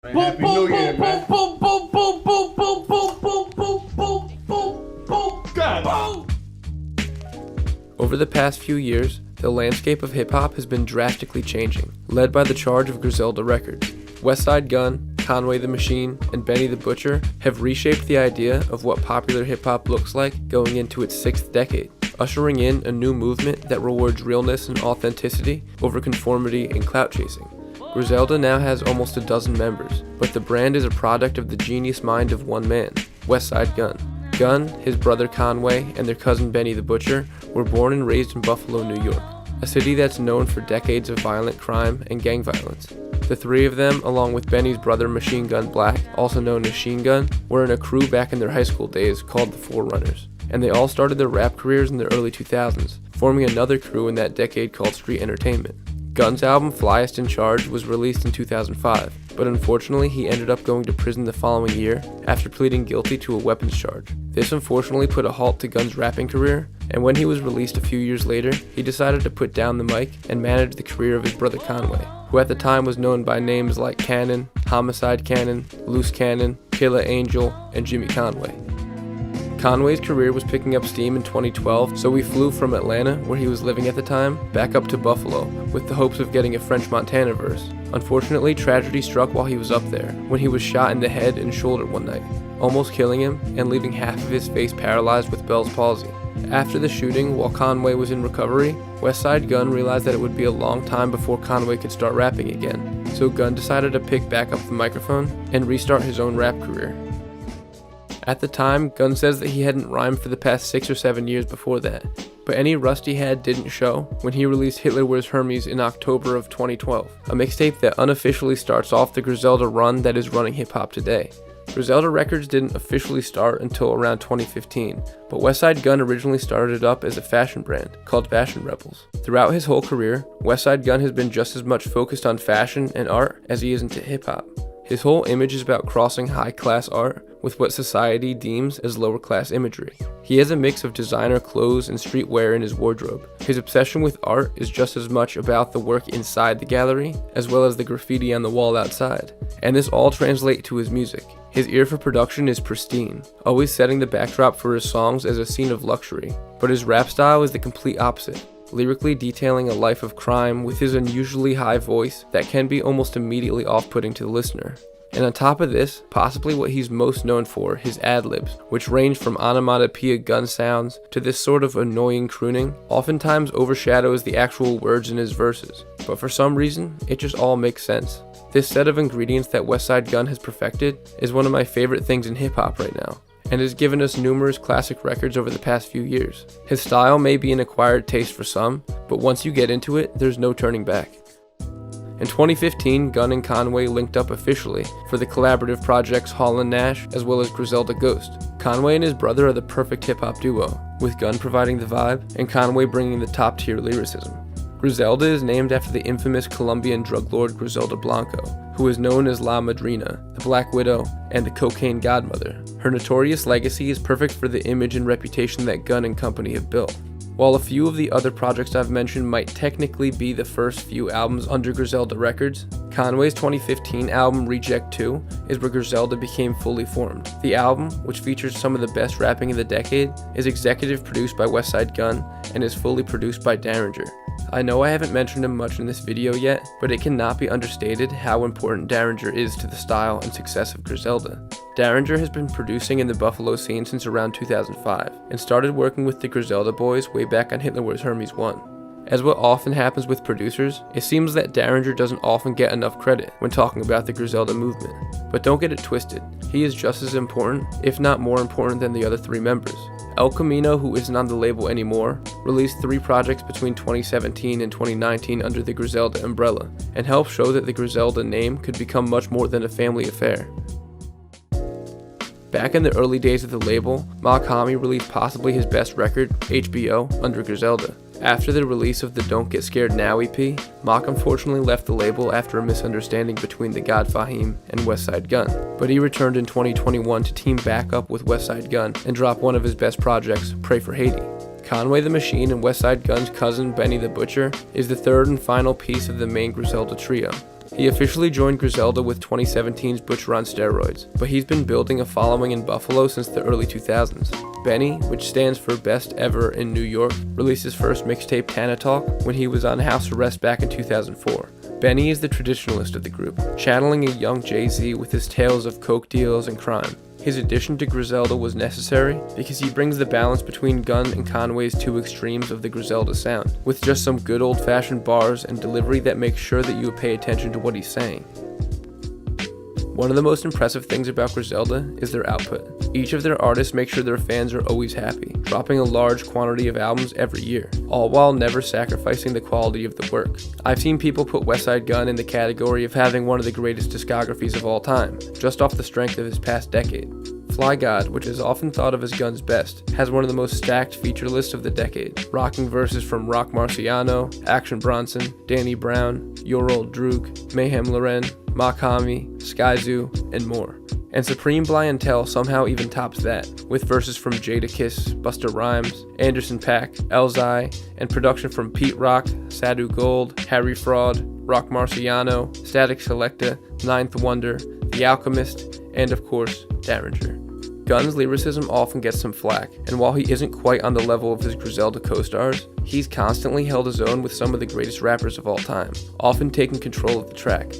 Happy New Year, man. God. Over the past few years, the landscape of hip-hop has been drastically changing, led by the charge of Griselda Records. Westside Gunn, Conway the Machine, and Benny the Butcher have reshaped the idea of what popular hip-hop looks like going into its sixth decade, ushering in a new movement that rewards realness and authenticity over conformity and clout chasing. Griselda now has almost a dozen members, but the brand is a product of the genius mind of one man, Westside Gunn. Gunn, his brother Conway, and their cousin Benny the Butcher were born and raised in Buffalo, New York, a city that's known for decades of violent crime and gang violence. The three of them, along with Benny's brother Machine Gun Black, also known as Sheen Gun, were in a crew back in their high school days called the Forerunners, and they all started their rap careers in the early 2000s, forming another crew in that decade called Street Entertainment. Gunn's album Flyest in Charge was released in 2005, but unfortunately he ended up going to prison the following year after pleading guilty to a weapons charge. This unfortunately put a halt to Gunn's rapping career, and when he was released a few years later, he decided to put down the mic and manage the career of his brother Conway, who at the time was known by names like Cannon, Homicide Cannon, Loose Cannon, Killer Angel, and Jimmy Conway. Conway's career was picking up steam in 2012, so we flew from Atlanta, where he was living at the time, back up to Buffalo, with the hopes of getting a French Montana verse. Unfortunately, tragedy struck while he was up there, when he was shot in the head and shoulder one night, almost killing him and leaving half of his face paralyzed with Bell's palsy. After the shooting, while Conway was in recovery, Westside Gunn realized that it would be a long time before Conway could start rapping again, so Gunn decided to pick back up the microphone and restart his own rap career. At the time, Gunn says that he hadn't rhymed for the past 6 or 7 years before that, but any rust he had didn't show when he released Hitler Wears Hermes in October of 2012, a mixtape that unofficially starts off the Griselda run that is running hip-hop today. Griselda Records didn't officially start until around 2015, but Westside Gunn originally started it up as a fashion brand called Fashion Rebels. Throughout his whole career, Westside Gunn has been just as much focused on fashion and art as he is into hip-hop. His whole image is about crossing high-class art with what society deems as lower-class imagery. He has a mix of designer clothes and streetwear in his wardrobe. His obsession with art is just as much about the work inside the gallery as well as the graffiti on the wall outside, and this all translates to his music. His ear for production is pristine, always setting the backdrop for his songs as a scene of luxury, but his rap style is the complete opposite, lyrically detailing a life of crime with his unusually high voice that can be almost immediately off-putting to the listener. And on top of this, possibly what he's most known for, his ad-libs, which range from onomatopoeia gun sounds to this sort of annoying crooning, oftentimes overshadows the actual words in his verses. But for some reason, it just all makes sense. This set of ingredients that Westside Gunn has perfected is one of my favorite things in hip-hop right now, and has given us numerous classic records over the past few years. His style may be an acquired taste for some, but once you get into it, there's no turning back. In 2015, Gunn and Conway linked up officially for the collaborative projects Hall & Nash as well as Griselda Ghost. Conway and his brother are the perfect hip-hop duo, with Gunn providing the vibe and Conway bringing the top-tier lyricism. Griselda is named after the infamous Colombian drug lord Griselda Blanco, who is known as La Madrina, the Black Widow, and the Cocaine Godmother. Her notorious legacy is perfect for the image and reputation that Gunn and company have built. While a few of the other projects I've mentioned might technically be the first few albums under Griselda Records, Conway's 2015 album Reject 2 is where Griselda became fully formed. The album, which features some of the best rapping of the decade, is executive produced by Westside Gunn and is fully produced by Daringer. I know I haven't mentioned him much in this video yet, but it cannot be understated how important Daringer is to the style and success of Griselda. Daringer has been producing in the Buffalo scene since around 2005, and started working with the Griselda boys way back on Hitler Wears Hermes 1. As what often happens with producers, it seems that Daringer doesn't often get enough credit when talking about the Griselda movement. But don't get it twisted, he is just as important, if not more important than the other three members. El Camino, who isn't on the label anymore, released 3 projects between 2017 and 2019 under the Griselda umbrella, and helped show that the Griselda name could become much more than a family affair. Back in the early days of the label, Mach-Hommy released possibly his best record, HBO, under Griselda. After the release of the Don't Get Scared Now EP, Mach unfortunately left the label after a misunderstanding between the God Fahim and Westside Gunn, but he returned in 2021 to team back up with Westside Gunn and drop one of his best projects, Pray for Haiti. Conway the Machine and Westside Gunn's cousin Benny the Butcher is the third and final piece of the main Griselda trio. He officially joined Griselda with 2017's Butcher on Steroids, but he's been building a following in Buffalo since the early 2000s. Benny, which stands for Best Ever in New York, released his first mixtape Tana Talk when he was on house arrest back in 2004. Benny is the traditionalist of the group, channeling a young Jay-Z with his tales of coke deals and crime. His addition to Griselda was necessary because he brings the balance between Gunn and Conway's two extremes of the Griselda sound, with just some good old-fashioned bars and delivery that makes sure that you pay attention to what he's saying. One of the most impressive things about Griselda is their output. Each of their artists make sure their fans are always happy, dropping a large quantity of albums every year, all while never sacrificing the quality of the work. I've seen people put Westside Gunn in the category of having one of the greatest discographies of all time, just off the strength of his past decade. Fly God, which is often thought of as Gunn's best, has one of the most stacked feature lists of the decade, rocking verses from Roc Marciano, Action Bronson, Danny Brown, Your Old Droog, Mayhem Loren, Mach-Hommy, Skyzoo, and more. And Supreme Blientel somehow even tops that, with verses from Jadakiss, Busta Rhymes, Anderson .Paak, Elzhi, and production from Pete Rock, Sadhu Gold, Harry Fraud, Roc Marciano, Static Selecta, Ninth Wonder, The Alchemist, and of course, Derringer. Gunn's lyricism often gets some flack, and while he isn't quite on the level of his Griselda co-stars, he's constantly held his own with some of the greatest rappers of all time, often taking control of the track.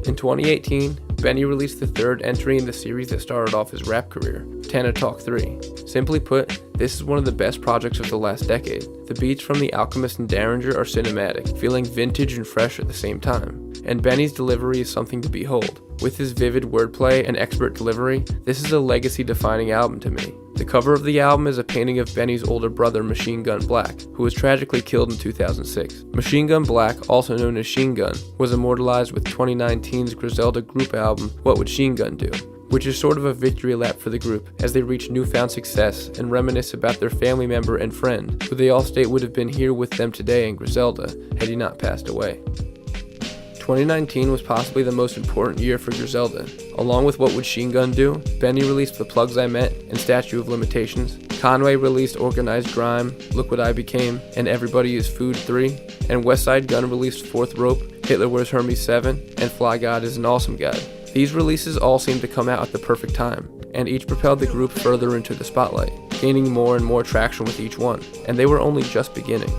In 2018, Benny released the third entry in the series that started off his rap career, Tana Talk 3. Simply put, this is one of the best projects of the last decade. The beats from The Alchemist and Derringer are cinematic, feeling vintage and fresh at the same time. And Benny's delivery is something to behold. With his vivid wordplay and expert delivery, this is a legacy-defining album to me. The cover of the album is a painting of Benny's older brother, Machine Gun Black, who was tragically killed in 2006. Machine Gun Black, also known as Sheen Gun, was immortalized with 2019's Griselda group album, What Would Sheen Gun Do?, which is sort of a victory lap for the group as they reach newfound success and reminisce about their family member and friend, who they all state would have been here with them today in Griselda had he not passed away. 2019 was possibly the most important year for Griselda. Along with What Would Sheen Gun Do?, Benny released The Plugs I Met and Statue of Limitations. Conway released Organized Grime, Look What I Became, and Everybody Is Food 3. And Westside Gunn released Fourth Rope, Hitler Wears Hermes 7, and Fly God Is an Awesome God. These releases all seemed to come out at the perfect time, and each propelled the group further into the spotlight, gaining more and more traction with each one, and they were only just beginning.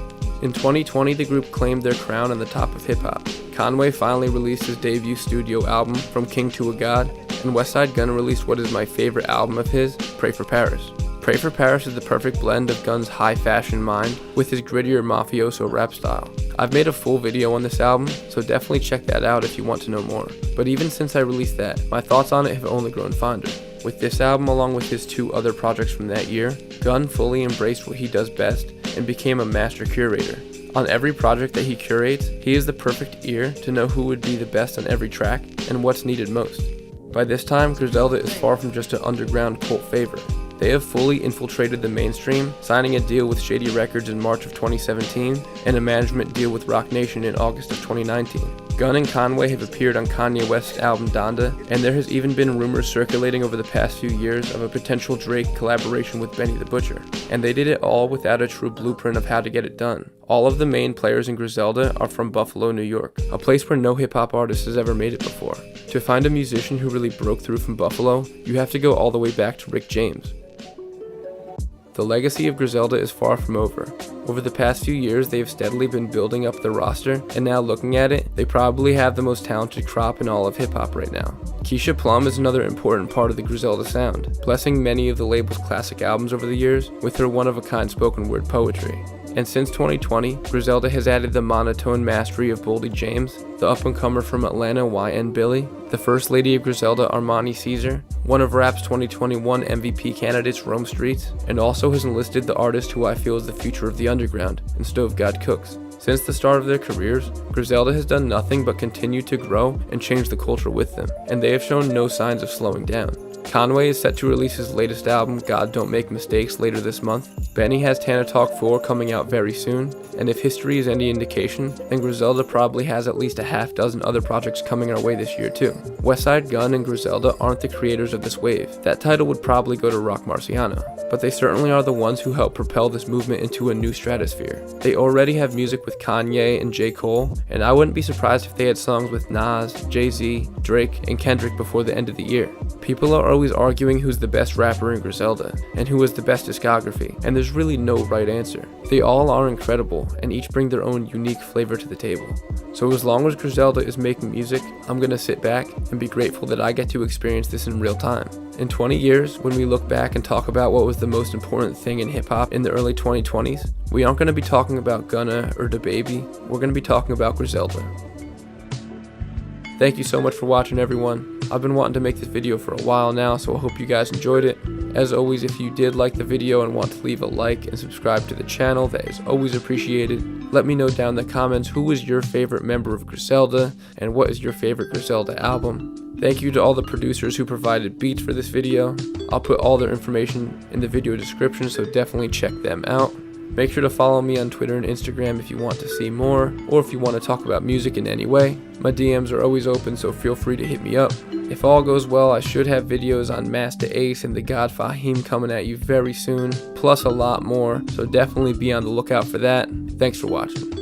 In 2020, the group claimed their crown on the top of hip-hop. Conway finally released his debut studio album, From King to a God, and Westside Gunn released what is my favorite album of his, Pray for Paris. Pray for Paris is the perfect blend of Gunn's high-fashion mind with his grittier mafioso rap style. I've made a full video on this album, so definitely check that out if you want to know more. But even since I released that, my thoughts on it have only grown fonder. With this album along with his two other projects from that year, Gunn fully embraced what he does best and became a master curator. On every project that he curates, he is the perfect ear to know who would be the best on every track and what's needed most. By this time, Griselda is far from just an underground cult favorite. They have fully infiltrated the mainstream, signing a deal with Shady Records in March of 2017 and a management deal with Roc Nation in August of 2019. Gunn and Conway have appeared on Kanye West's album Donda, and there has even been rumors circulating over the past few years of a potential Drake collaboration with Benny the Butcher. And they did it all without a true blueprint of how to get it done. All of the main players in Griselda are from Buffalo, New York, a place where no hip-hop artist has ever made it before. To find a musician who really broke through from Buffalo, you have to go all the way back to Rick James. The legacy of Griselda is far from over. Over the past few years, they have steadily been building up the roster, and now looking at it, they probably have the most talented crop in all of hip-hop right now. Keisha Plum is another important part of the Griselda sound, blessing many of the label's classic albums over the years with her one-of-a-kind spoken word poetry. And since 2020, Griselda has added the monotone mastery of Boldy James, the up-and-comer from Atlanta YN Billy, the First Lady of Griselda Armani Caesar, one of rap's 2021 MVP candidates Rome Streets, and also has enlisted the artist who I feel is the future of the underground, in Stove God Cooks. Since the start of their careers, Griselda has done nothing but continue to grow and change the culture with them, and they have shown no signs of slowing down. Conway is set to release his latest album, God Don't Make Mistakes, later this month. Benny has Tana Talk 4 coming out very soon, and if history is any indication, then Griselda probably has at least a half dozen other projects coming our way this year too. Westside Gunn and Griselda aren't the creators of this wave. That title would probably go to Roc Marciano, but they certainly are the ones who helped propel this movement into a new stratosphere. They already have music with Kanye and J. Cole, and I wouldn't be surprised if they had songs with Nas, Jay-Z, Drake, and Kendrick before the end of the year. People are always arguing who's the best rapper in Griselda, and who has the best discography, and there's really no right answer. They all are incredible, and each bring their own unique flavor to the table. So as long as Griselda is making music, I'm gonna sit back and be grateful that I get to experience this in real time. In 20 years, when we look back and talk about what was the most important thing in hip-hop in the early 2020s, we aren't gonna be talking about Gunna or DaBaby, we're gonna be talking about Griselda. Thank you so much for watching, everyone. I've been wanting to make this video for a while now, so I hope you guys enjoyed it. As always, if you did like the video and want to leave a like and subscribe to the channel, that is always appreciated. Let me know down in the comments who was your favorite member of Griselda and what is your favorite Griselda album. Thank you to all the producers who provided beats for this video. I'll put all their information in the video description, so definitely check them out. Make sure to follow me on Twitter and Instagram if you want to see more, or if you want to talk about music in any way. My DMs are always open, so feel free to hit me up. If all goes well, I should have videos on Master Ace and the God Fahim coming at you very soon, plus a lot more, so definitely be on the lookout for that. Thanks for watching.